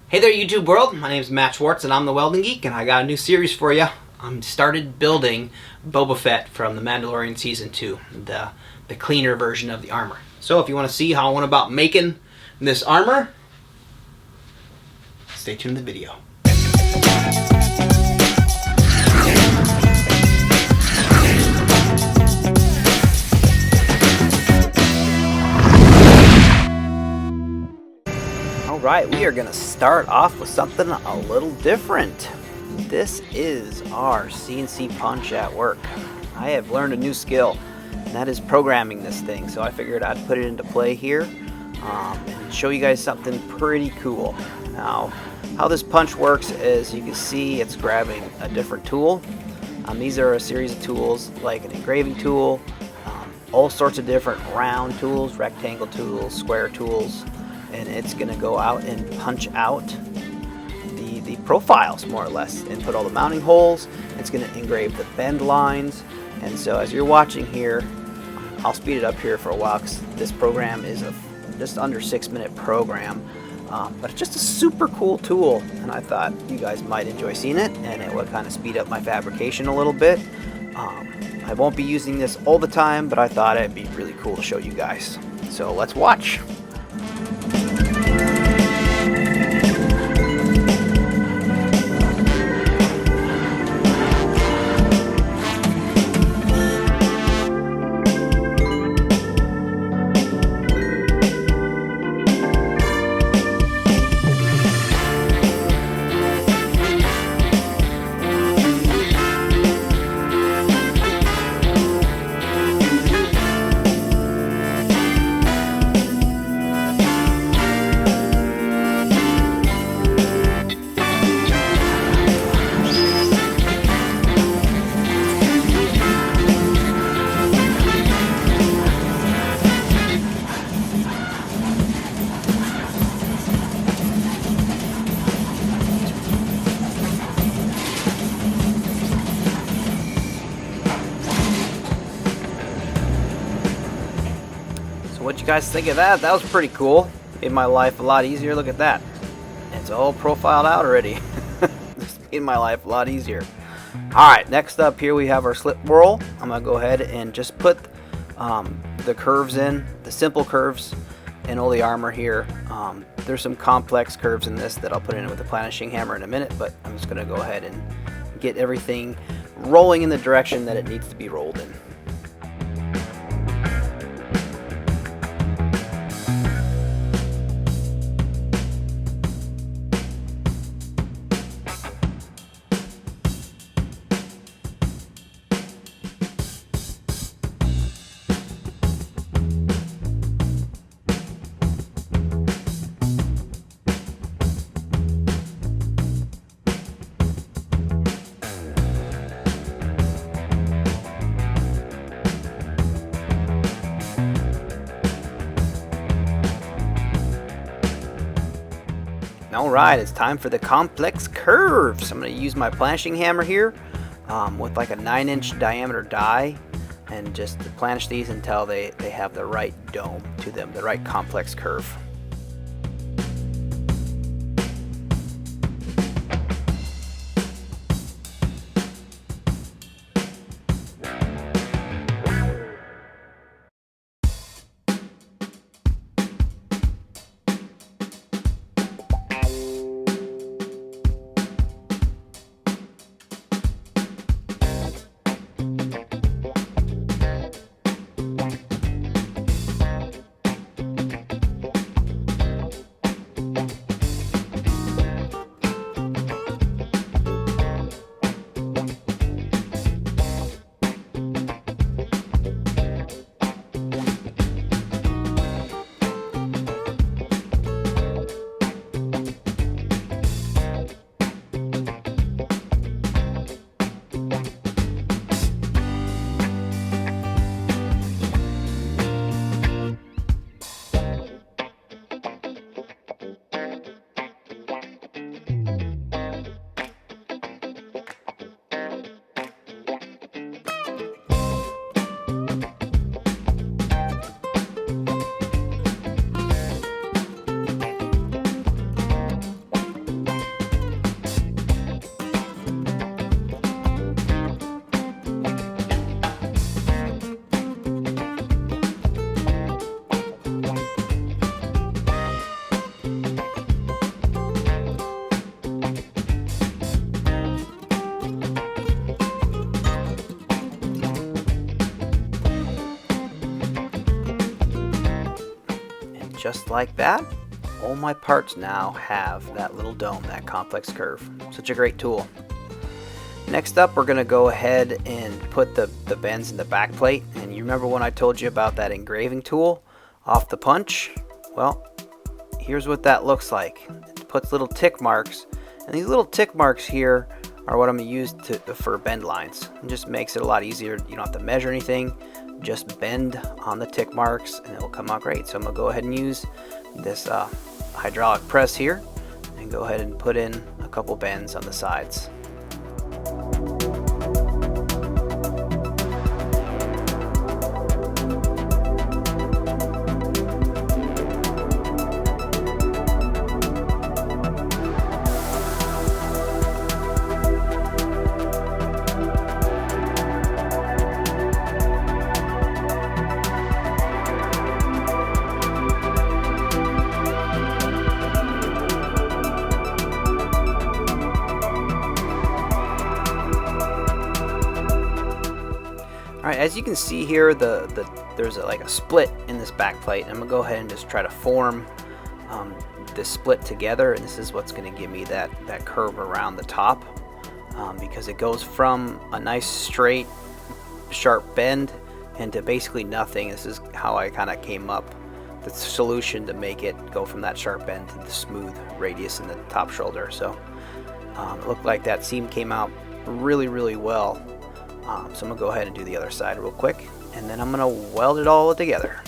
Hey there, YouTube world. My name is Matt Schwartz and I'm the Welding Geek, and I got a new series for you. I'm started building Boba Fett from the Mandalorian Season 2, the cleaner version of the armor. So if you want to see how I went about making this armor, stay tuned to the video. Alright, we are going to start off with something a little different. This is our CNC Punch at work. I have learned a new skill, and that is programming this thing. So I figured I'd put it into play here and show you guys something pretty cool. Now, how this punch works is you can see it's grabbing a different tool. These are a series of tools like an engraving tool, all sorts of different round tools, rectangle tools, square tools. And it's going to go out and punch out the profiles, more or less, and put all the mounting holes. It's going to engrave the bend lines. And so as you're watching here, I'll speed it up here for a while because this program is a just under 6-minute program. But it's just a super cool tool, and I thought you guys might enjoy seeing it, and it would kind of speed up my fabrication a little bit. I won't be using this all the time, but I thought it'd be really cool to show you guys. So let's watch. What you guys think of that? That was pretty cool. Made my life a lot easier. Look at that. It's all profiled out already. Just made my life a lot easier. Alright, next up here we have our slip whirl. I'm going to go ahead and just put the curves in, the simple curves in all the armor here. There's some complex curves in this that I'll put in with the planishing hammer in a minute, but I'm just going to go ahead and get everything rolling in the direction that it needs to be rolled in. Alright, it's time for the complex curves. I'm going to use my planishing hammer here with like a 9-inch diameter die, and just to planish these until they have the right dome to them, the right complex curve. just like that, all my parts now have that little dome, that complex curve. Such a great tool. Next up, we're going to go ahead and put the bends in the back plate. And you remember when I told you about that engraving tool off the punch? Well, here's what that looks like. It puts little tick marks, and these little tick marks here are what I'm going to use for bend lines. It just makes it a lot easier. You don't have to measure anything. Just bend on the tick marks and it will come out great. So I'm going to go ahead and use this hydraulic press here and go ahead and put in a couple bends on the sides. Alright, as you can see here, there's like a split in this back plate. I'm going to go ahead and just try to form this split together, and this is what's going to give me that curve around the top, because it goes from a nice straight sharp bend into basically nothing. This is how I kind of came up with the solution to make it go from that sharp bend to the smooth radius in the top shoulder. So it looked like that seam came out really well. So I'm going to go ahead and do the other side real quick, and then I'm going to weld it all together.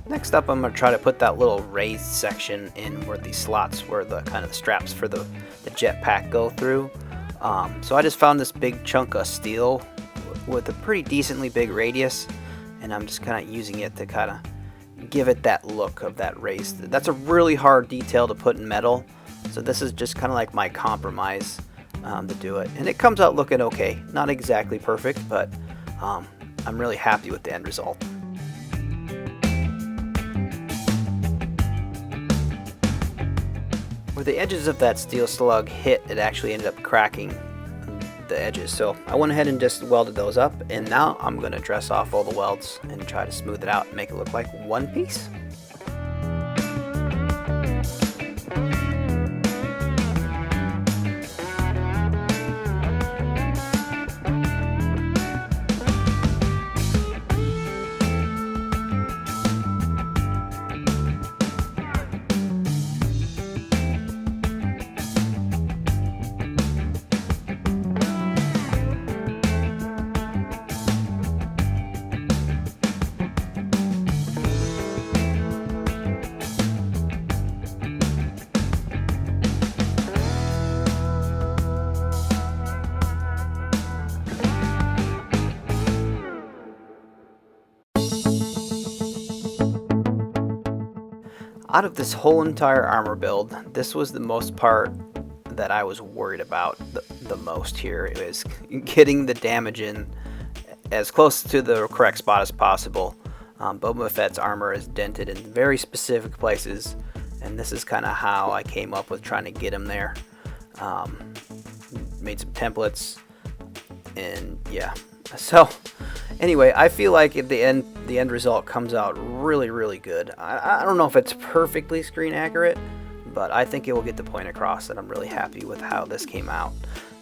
Next up, I'm going to try to put that little raised section in where these slots, where the kind of the straps for the jetpack go through. So I just found this big chunk of steel with a pretty decently big radius, and I'm just kind of using it to kind of give it that look of that raised. That's a really hard detail to put in metal, so this is just kind of like my compromise to do it. And it comes out looking okay. Not exactly perfect, but I'm really happy with the end result. Where the edges of that steel slug hit, it actually ended up cracking the edges. So I went ahead and just welded those up, and now I'm going to dress off all the welds and try to smooth it out and make it look like one piece. Out of this whole entire armor build, this was the most part that I was worried about the most here. It was getting the damage in as close to the correct spot as possible. Boba Fett's armor is dented in very specific places, and this is kind of how I came up with trying to get him there. Made some templates, and yeah. So anyway, I feel like at the end result comes out really good. I don't know if it's perfectly screen accurate, but I think it will get the point across that I'm really happy with how this came out.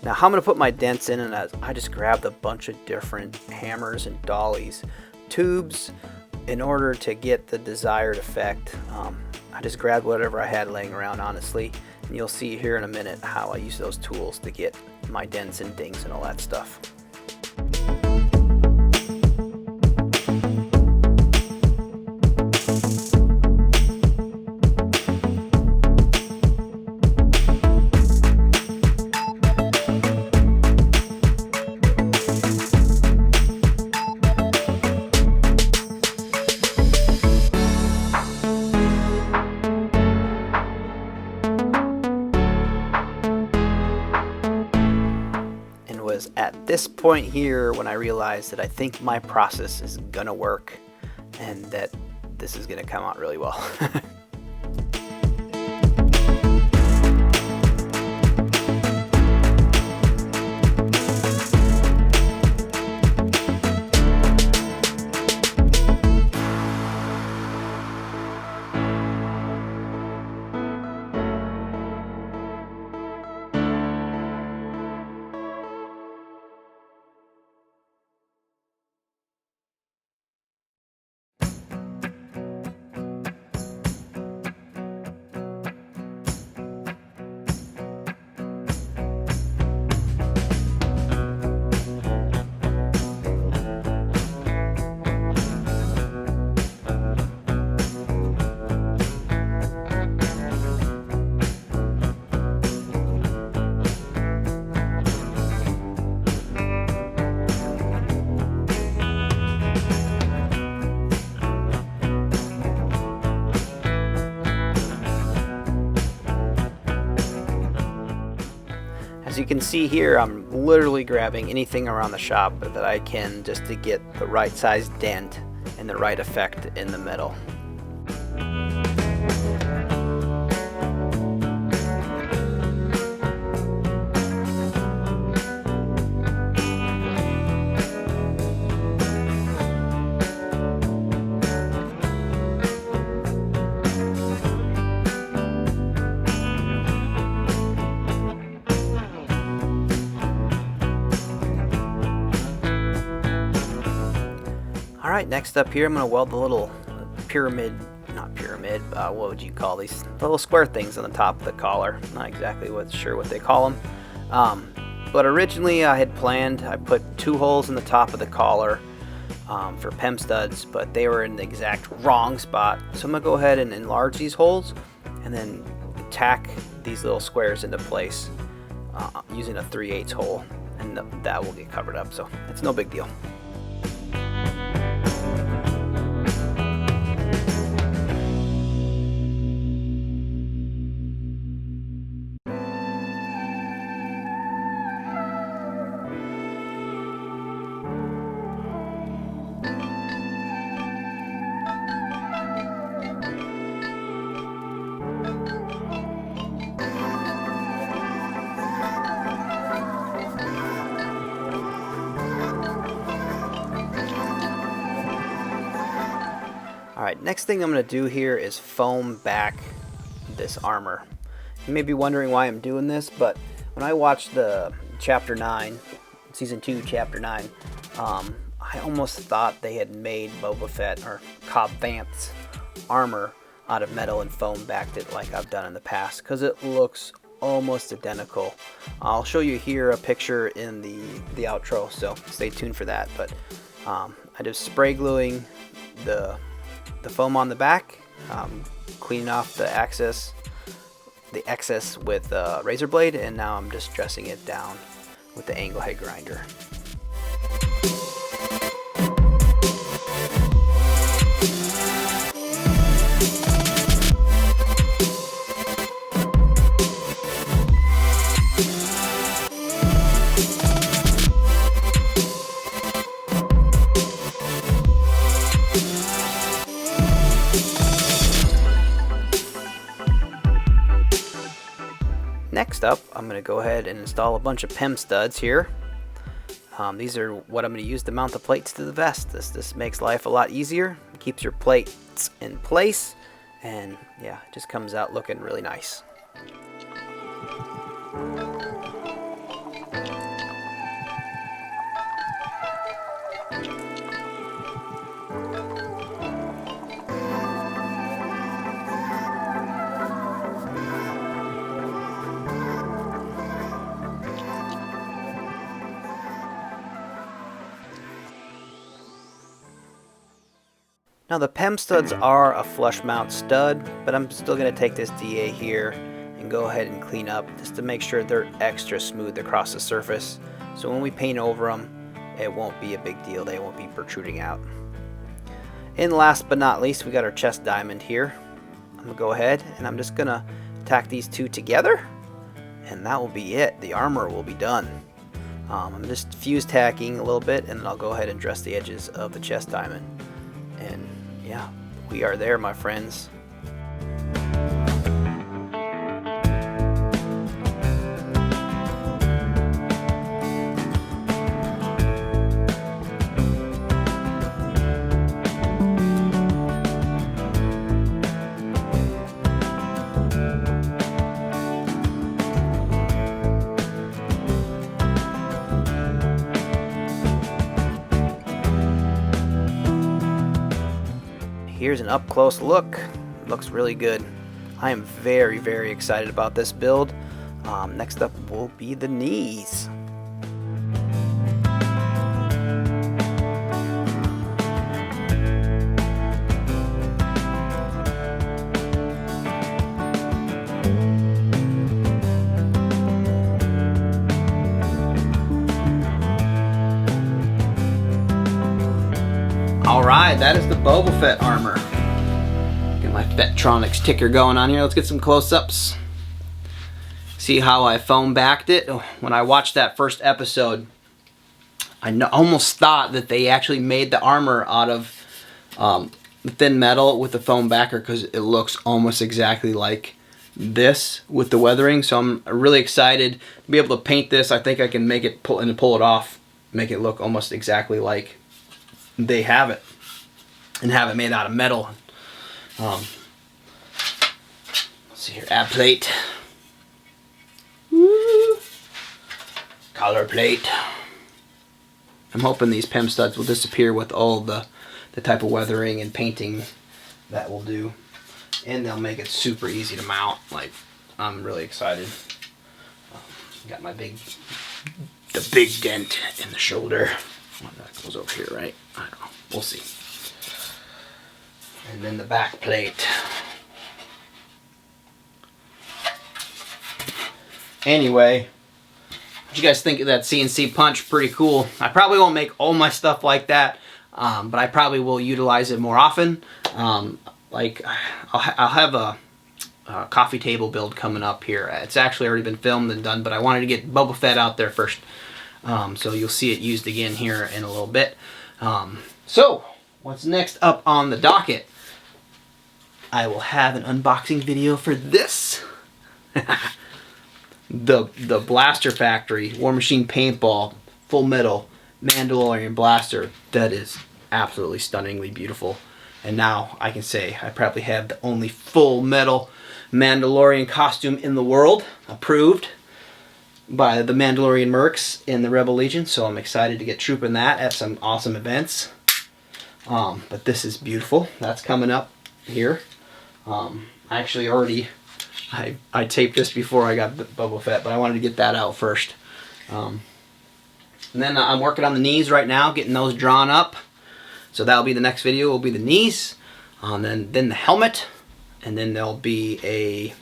Now how I'm going to put my dents in, and I just grabbed a bunch of different hammers and dollies, tubes, in order to get the desired effect. I just grabbed whatever I had laying around, honestly, and you'll see here in a minute how I use those tools to get my dents and dings and all that stuff. was at this point here when I realized that I think my process is gonna work and that this is gonna come out really well. As you can see here, I'm literally grabbing anything around the shop that I can just to get the right size dent and the right effect in the middle. Alright, next up here I'm going to weld the little what would you call these? The little square things on the top of the collar. Not exactly sure what they call them. But originally I had planned, I put 2 holes in the top of the collar for PEM studs, but they were in the exact wrong spot. So I'm going to go ahead and enlarge these holes and then tack these little squares into place using a 3/8 hole, and that will get covered up, so it's no big deal. Alright, next thing I'm going to do here is foam back this armor. You may be wondering why I'm doing this, but when I watched the Chapter 9, Season 2, Chapter 9, I almost thought they had made Boba Fett or Cobb Vanth's armor out of metal and foam backed it like I've done in the past, because it looks almost identical. I'll show you here a picture in the outro, so stay tuned for that. But I just spray gluing the foam on the back, cleaning off the excess with a razor blade, and now I'm just dressing it down with the angle head grinder. Next up, I'm going to go ahead and install a bunch of PEM studs here. These are what I'm going to use to mount the plates to the vest. This makes life a lot easier, keeps your plates in place, and yeah, it just comes out looking really nice. Now the PEM studs are a flush mount stud, but I'm still going to take this DA here and go ahead and clean up just to make sure they're extra smooth across the surface. So when we paint over them, it won't be a big deal. They won't be protruding out. And last but not least, we got our chest diamond here. I'm going to go ahead and I'm just going to tack these two together, and that will be it. The armor will be done. I'm just fuse tacking a little bit, and then I'll go ahead and dress the edges of the chest diamond. And yeah, we are there, my friends. Here's an up-close look. Looks really good. I am very, very excited about this build. Next up will be the knees. Alright, that is the Boba Fett armor. Get my Fettronics ticker going on here. Let's get some close-ups. See how I foam backed it? When I watched that first episode, I almost thought that they actually made the armor out of thin metal with the foam backer, because it looks almost exactly like this with the weathering. So I'm really excited to be able to paint this. I think I can make it pull it off, make it look almost exactly like they have it, and have it made out of metal. Let's see here, ab plate, woo, collar plate. I'm hoping these PEM studs will disappear with all the type of weathering and painting that we'll do, and they'll make it super easy to mount. Like, I'm really excited. Got my the big dent in the shoulder. That goes over here, right? I don't know. We'll see. And then the back plate. Anyway, what you guys think of that CNC Punch? Pretty cool. I probably won't make all my stuff like that, but I probably will utilize it more often. Like, I'll have a coffee table build coming up here. It's actually already been filmed and done, but I wanted to get Boba Fett out there first. So you'll see it used again here in a little bit. So what's next up on the docket? I will have an unboxing video for this. the Blaster Factory War Machine Paintball Full Metal Mandalorian Blaster. That is absolutely stunningly beautiful. And now I can say I probably have the only full metal Mandalorian costume in the world, approved by the Mandalorian Mercs in the Rebel Legion, so I'm excited to get trooping that at some awesome events. But this is beautiful. That's coming up here. I actually already, I taped this before I got Boba Fett, but I wanted to get that out first. And then I'm working on the knees right now, getting those drawn up. So that'll be the next video, will be the knees. Then the helmet, and then there'll be a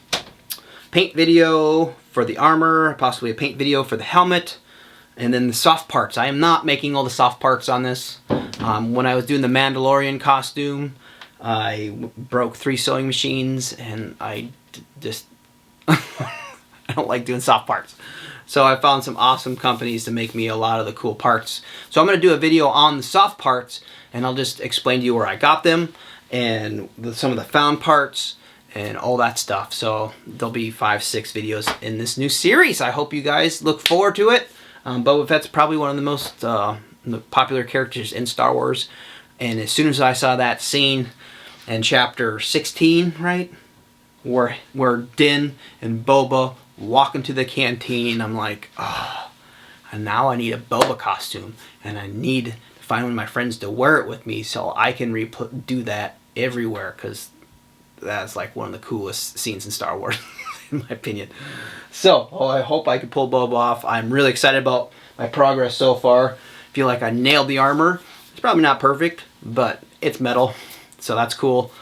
paint video for the armor, possibly a paint video for the helmet, and then the soft parts. I am not making all the soft parts on this. When I was doing the Mandalorian costume, I broke 3 sewing machines, and I just I don't like doing soft parts. So I found some awesome companies to make me a lot of the cool parts. So I'm going to do a video on the soft parts, and I'll just explain to you where I got them, and some of the found parts, and all that stuff. So there'll be 5-6 videos in this new series. I hope you guys look forward to it. Boba Fett's probably one of the most popular characters in Star Wars. And as soon as I saw that scene in chapter 16, right, where Din and Boba walk into the canteen, I'm like, oh, and now I need a Boba costume, and I need to find one of my friends to wear it with me so I can do that everywhere, because that's like one of the coolest scenes in Star Wars, in my opinion. So, I hope I can pull Boba off. I'm really excited about my progress so far. I feel like I nailed the armor. It's probably not perfect, but it's metal, so that's cool.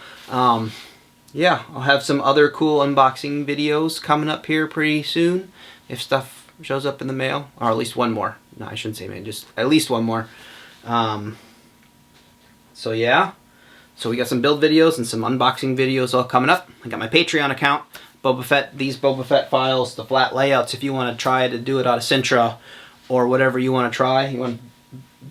Yeah, I'll have some other cool unboxing videos coming up here pretty soon, if stuff shows up in the mail, or at least one more. No, I shouldn't say man, just at least one more. So yeah. So we got some build videos and some unboxing videos all coming up. I got my Patreon account, Boba Fett, these Boba Fett files, the flat layouts if you want to try to do it out of Sintra, or whatever you want to try.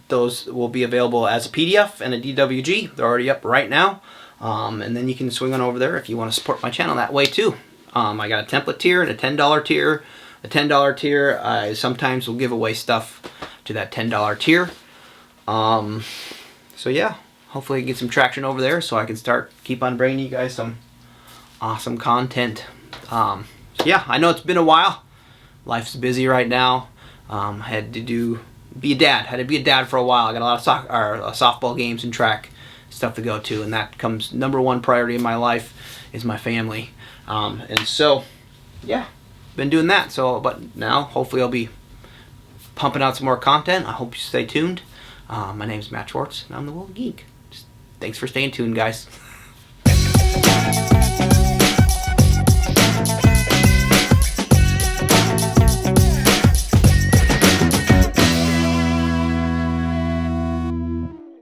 Those will be available as a PDF and a DWG. They're already up right now. And then you can swing on over there if you want to support my channel that way too. I got a template tier and a $10 tier. The $10 tier, I sometimes will give away stuff to that $10 tier. So yeah, hopefully I get some traction over there so I can keep on bringing you guys some awesome content. So yeah, I know it's been a while. Life's busy right now. Had to be a dad for a while. I got a lot of softball games and track stuff to go to, and that comes #1 priority in my life is my family. And so yeah, been doing that. So but now hopefully I'll be pumping out some more content. I hope you stay tuned. My name's Matt Schwartz and I'm the World Geek. Thanks for staying tuned, guys.